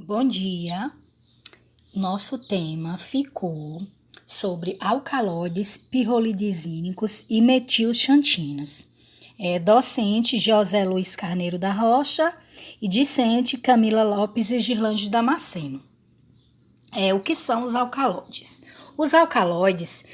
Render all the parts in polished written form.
Bom dia. Nosso tema ficou sobre alcaloides pirrolidizínicos e metilxantinas. Docente José Luiz Carneiro da Rocha e discente Camila Lopes e Girlandes Damasceno. O que são os alcaloides? Os alcaloides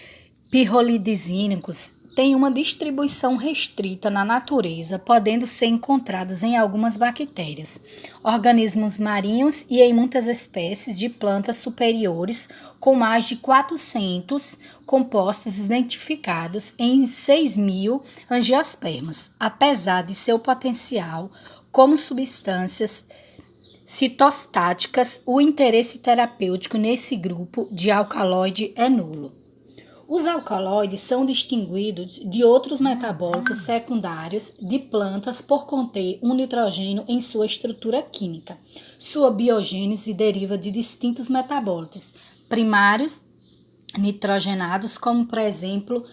pirrolidizínicos têm uma distribuição restrita na natureza, podendo ser encontrados em algumas bactérias, organismos marinhos e em muitas espécies de plantas superiores, com mais de 400 compostos identificados em 6.000 angiospermas, apesar de seu potencial como substâncias citostáticas, o interesse terapêutico nesse grupo de alcaloide é nulo. Os alcaloides são distinguidos de outros metabólitos secundários de plantas por conter um nitrogênio em sua estrutura química. Sua biogênese deriva de distintos metabólitos primários nitrogenados, como por exemplo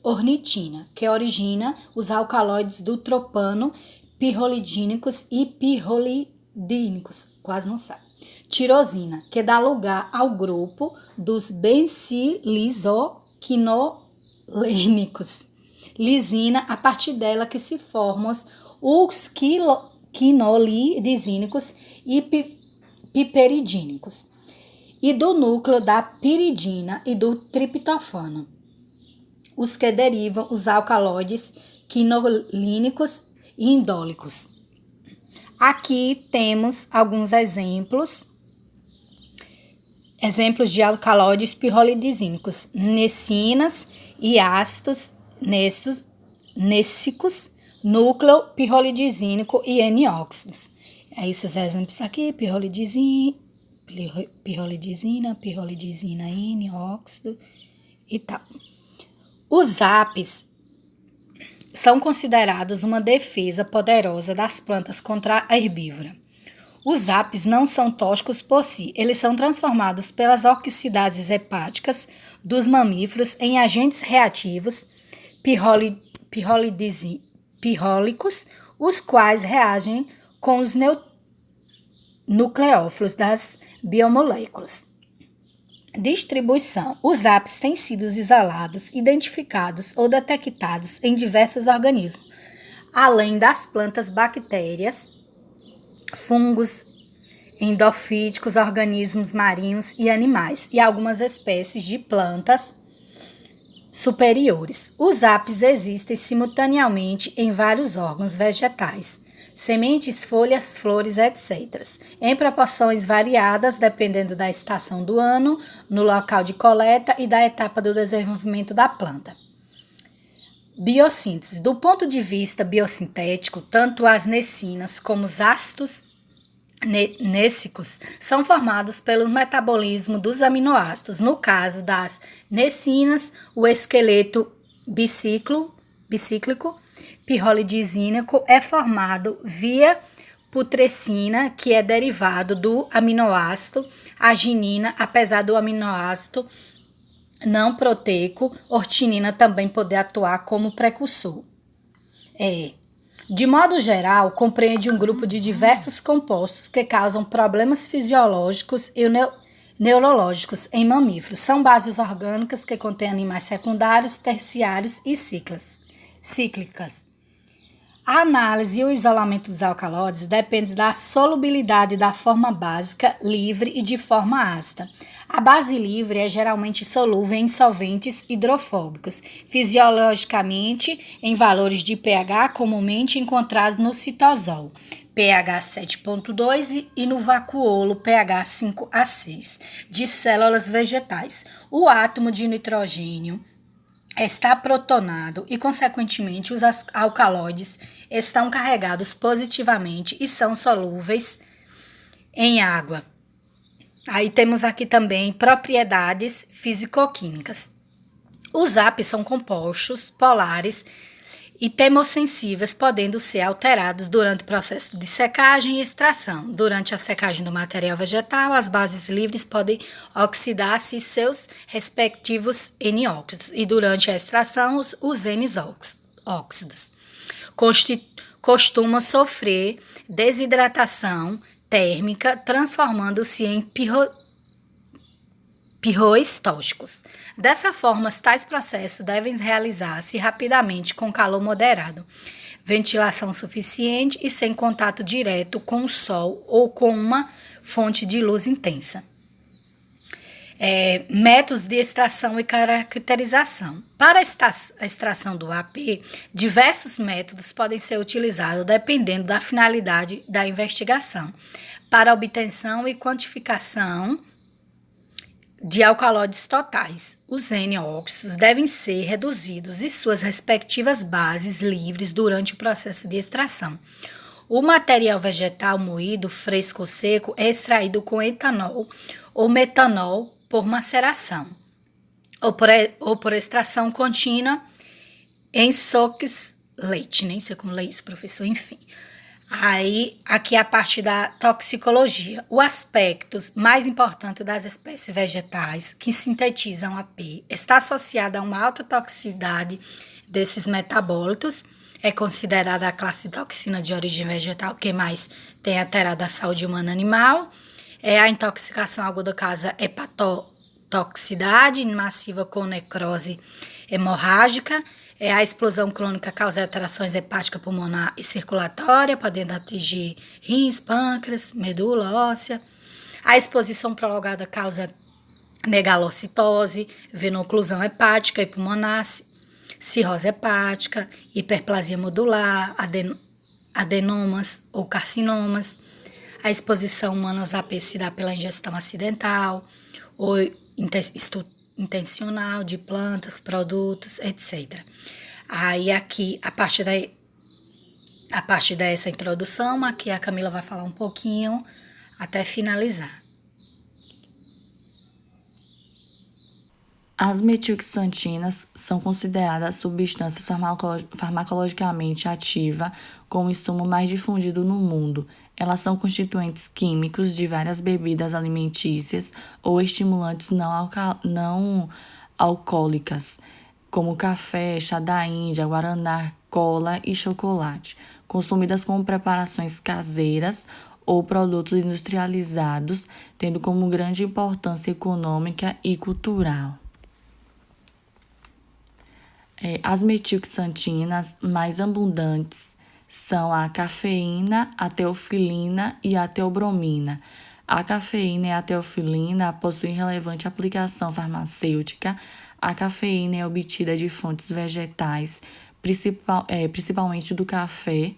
ornitina, que origina os alcaloides do tropano, pirrolidínicos e pirrolidínicos, quase não sabe. Tirosina, que dá lugar ao grupo dos bencilizoquinolênicos. Lisina, a partir dela que se formam os quinolidizínicos e piperidínicos. E do núcleo da piridina e do triptofano, os que derivam os alcaloides quinolínicos e indólicos. Aqui temos alguns exemplos de alcaloides pirrolidizínicos: necinas e ácidos néssicos, núcleo pirrolidizínico e N-óxidos. Esses exemplos aqui: pirrolidizina, N-óxido e tal. Os apis são considerados uma defesa poderosa das plantas contra a herbívora. Os apis não são tóxicos por si, eles são transformados pelas oxidases hepáticas dos mamíferos em agentes reativos pirrólicos, os quais reagem com os nucleófilos das biomoléculas. Distribuição. Os apis têm sido isolados, identificados ou detectados em diversos organismos, além das plantas, bactérias, fungos, endofíticos, organismos marinhos e animais, e algumas espécies de plantas superiores. Os apis existem simultaneamente em vários órgãos vegetais, sementes, folhas, flores, etc., em proporções variadas, dependendo da estação do ano, no local de coleta e da etapa do desenvolvimento da planta. Biossíntese. Do ponto de vista biosintético, tanto as necinas como os ácidos néssicos são formados pelo metabolismo dos aminoácidos. No caso das necinas, o esqueleto bicíclico pirrolidizínico é formado via putrescina, que é derivado do aminoácido arginina, apesar do aminoácido não proteico, ortinina também poder atuar como precursor. De modo geral, compreende um grupo de diversos compostos que causam problemas fisiológicos e neurológicos em mamíferos. São bases orgânicas que contêm animais secundários, terciários e cíclicas. A análise e o isolamento dos alcaloides depende da solubilidade da forma básica, livre e de forma ácida. A base livre é geralmente solúvel em solventes hidrofóbicos, fisiologicamente em valores de pH comumente encontrados no citosol, pH 7.2, e no vacuolo, pH 5 a 6, de células vegetais. O átomo de nitrogênio está protonado e, consequentemente, os alcaloides estão carregados positivamente e são solúveis em água. Aí temos aqui também propriedades fisicoquímicas. Os apis são compostos polares e termossensíveis, podendo ser alterados durante o processo de secagem e extração. Durante a secagem do material vegetal, as bases livres podem oxidar-se seus respectivos N-óxidos, e durante a extração, os N-óxidos. Costumam sofrer desidratação, térmica, transformando-se em pirroestóxicos. Dessa forma, tais processos devem realizar-se rapidamente com calor moderado, ventilação suficiente e sem contato direto com o sol ou com uma fonte de luz intensa. Métodos de extração e caracterização. Para a extração do AP, diversos métodos podem ser utilizados dependendo da finalidade da investigação. Para a obtenção e quantificação de alcaloides totais, os N-óxidos devem ser reduzidos e suas respectivas bases livres durante o processo de extração. O material vegetal moído, fresco ou seco, é extraído com etanol ou metanol por maceração, ou por extração contínua em soques leite, nem sei como lê isso, professor, enfim. Aí, aqui é a parte da toxicologia. O aspecto mais importante das espécies vegetais que sintetizam AP está associado a uma alta toxicidade desses metabólitos. É considerada a classe de toxina de origem vegetal que mais tem alterado a saúde humana animal. A intoxicação aguda causa hepatotoxicidade massiva com necrose hemorrágica. A explosão crônica causa alterações hepática, pulmonar e circulatória, podendo atingir rins, pâncreas, medula óssea. A exposição prolongada causa megalocitose, venoclusão hepática e pulmonar, cirrose hepática, hiperplasia medular, adenomas ou carcinomas. A exposição humana aos AP se dá pela ingestão acidental ou intencional de plantas, produtos, etc. Aí aqui, a partir dessa introdução, aqui a Camila vai falar um pouquinho até finalizar. As metilxantinas são consideradas substâncias farmacologicamente ativas como o insumo mais difundido no mundo. Elas são constituintes químicos de várias bebidas alimentícias ou estimulantes não alcoólicas, como café, chá da Índia, guaraná, cola e chocolate, consumidas como preparações caseiras ou produtos industrializados, tendo como grande importância econômica e cultural. As metilxantinas mais abundantes são a cafeína, a teofilina e a teobromina. A cafeína e a teofilina possuem relevante aplicação farmacêutica. A cafeína é obtida de fontes vegetais, principalmente do café.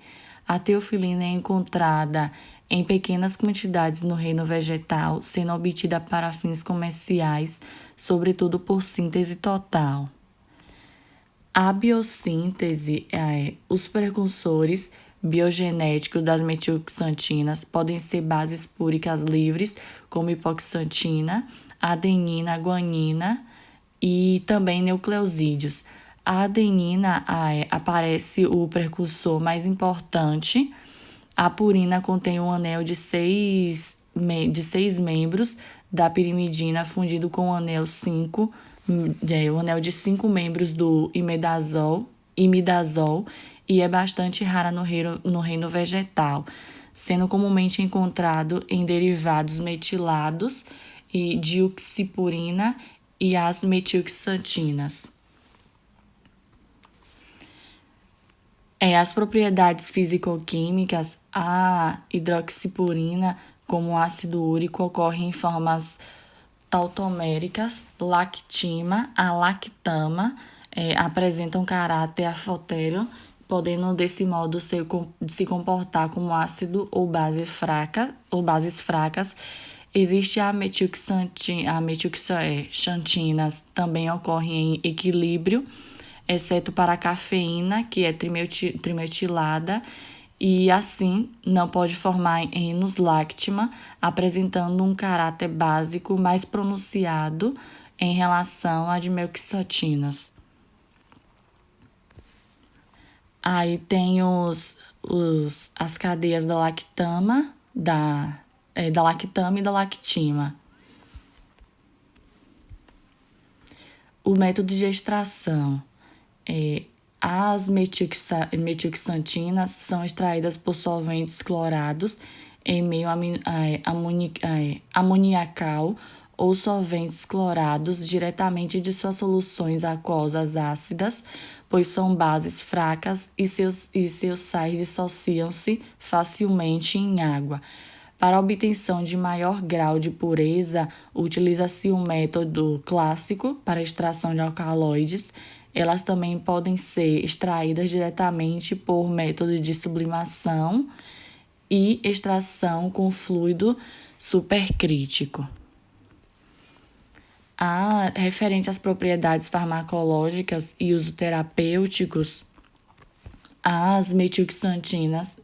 A teofilina é encontrada em pequenas quantidades no reino vegetal, sendo obtida para fins comerciais, sobretudo por síntese total. A biossíntese, os precursores biogenéticos das metilxantinas podem ser bases púricas livres, como hipoxantina, adenina, guanina e também nucleosídeos. A adenina aparece o precursor mais importante. A purina contém um anel de seis membros da pirimidina fundido com o anel de 5 membros do imidazol, e é bastante rara no reino vegetal, sendo comumente encontrado em derivados metilados e dioxipurina e as metilxantinas. As propriedades físico-químicas, a hidroxipurina, como ácido úrico, ocorre em formas tautoméricas, lactima, a lactama, apresentam caráter afotero, podendo desse modo se comportar como ácido ou bases fracas. Existe a metilxantinas, também ocorrem em equilíbrio, exceto para a cafeína, que é trimetilada, e assim não pode formar enos lactima, apresentando um caráter básico mais pronunciado em relação a dimetilxantinas. Aí tem as cadeias da lactama, da lactama e da lactima. O método de extração. As metilxantinas são extraídas por solventes clorados em meio amoniacal ou solventes clorados diretamente de suas soluções aquosas ácidas, pois são bases fracas e seus sais dissociam-se facilmente em água. Para a obtenção de maior grau de pureza, utiliza-se o método clássico para extração de alcaloides. Elas também podem ser extraídas diretamente por método de sublimação e extração com fluido supercrítico. Referente às propriedades farmacológicas e uso terapêuticos, as metilxantinas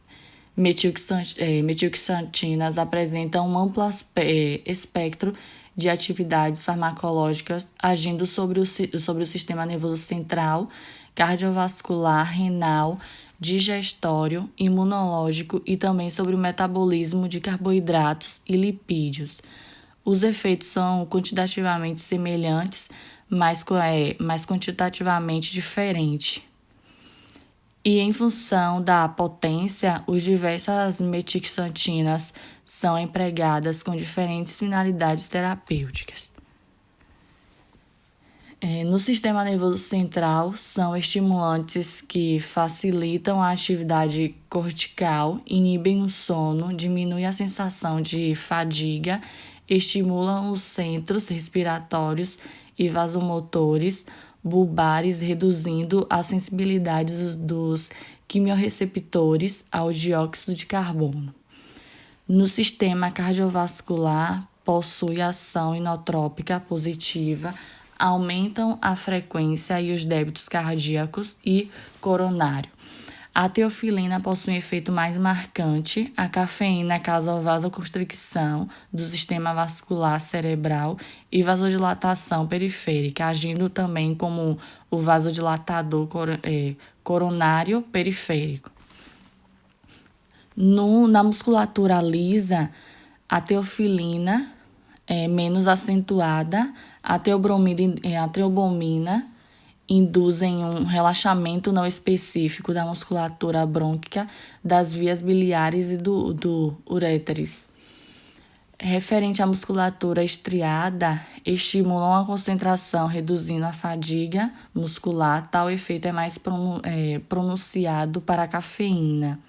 apresentam um amplo espectro de atividades farmacológicas agindo sobre o sistema nervoso central, cardiovascular, renal, digestório, imunológico e também sobre o metabolismo de carboidratos e lipídios. Os efeitos são quantitativamente semelhantes, mas quantitativamente diferentes. E em função da potência, as diversas metilxantinas são empregadas com diferentes finalidades terapêuticas. No sistema nervoso central, são estimulantes que facilitam a atividade cortical, inibem o sono, diminuem a sensação de fadiga, estimulam os centros respiratórios e vasomotores bulbares, reduzindo a sensibilidade dos quimiorreceptores ao dióxido de carbono. No sistema cardiovascular, possui ação inotrópica positiva, aumentam a frequência e os débitos cardíacos e coronário. A teofilina possui um efeito mais marcante. A cafeína causa vasoconstricção do sistema vascular cerebral e vasodilatação periférica, agindo também como o vasodilatador coronário periférico. Na musculatura lisa, a teofilina é menos acentuada, a teobromina induzem um relaxamento não específico da musculatura brônquica, das vias biliares e do uréteres. Referente à musculatura estriada, estimulam a concentração, reduzindo a fadiga muscular. Tal efeito é mais pronunciado para a cafeína.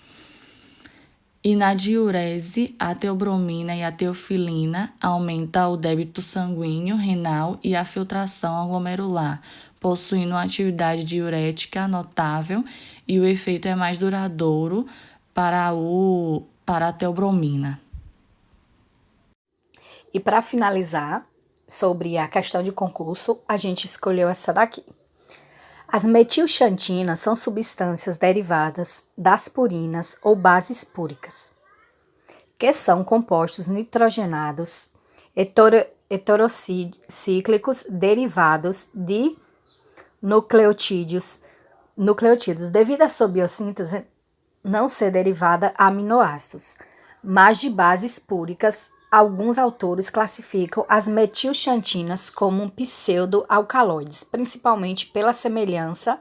E na diurese, a teobromina e a teofilina aumentam o débito sanguíneo renal e a filtração glomerular, possuindo uma atividade diurética notável, e o efeito é mais duradouro para a teobromina. E para finalizar, sobre a questão de concurso, a gente escolheu essa daqui. As metilxantinas são substâncias derivadas das purinas ou bases púricas, que são compostos nitrogenados heterocíclicos derivados de nucleotídeos, devido à sua biossíntese não ser derivada a aminoácidos, mas de bases púricas. Alguns autores classificam as metilxantinas como pseudo-alcaloides, principalmente pela semelhança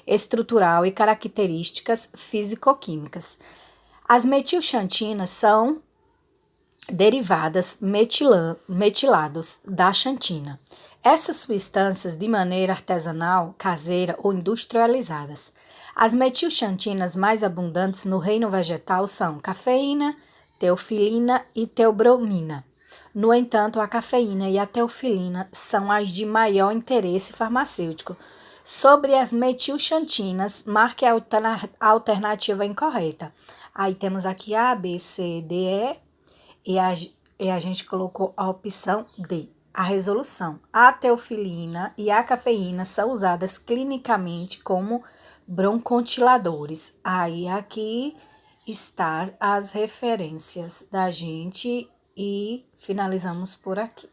estrutural e características físico-químicas. As metilxantinas são derivadas metilados da xantina. Essas substâncias, de maneira artesanal, caseira ou industrializadas. As metilxantinas mais abundantes no reino vegetal são cafeína, teofilina e teobromina. No entanto, a cafeína e a teofilina são as de maior interesse farmacêutico. Sobre as metilxantinas, marque a alternativa incorreta. Aí temos aqui A, B, C, D, E e a gente colocou a opção D. A resolução. A teofilina e a cafeína são usadas clinicamente como broncocondiladores. Aí aqui está as referências da gente e finalizamos por aqui.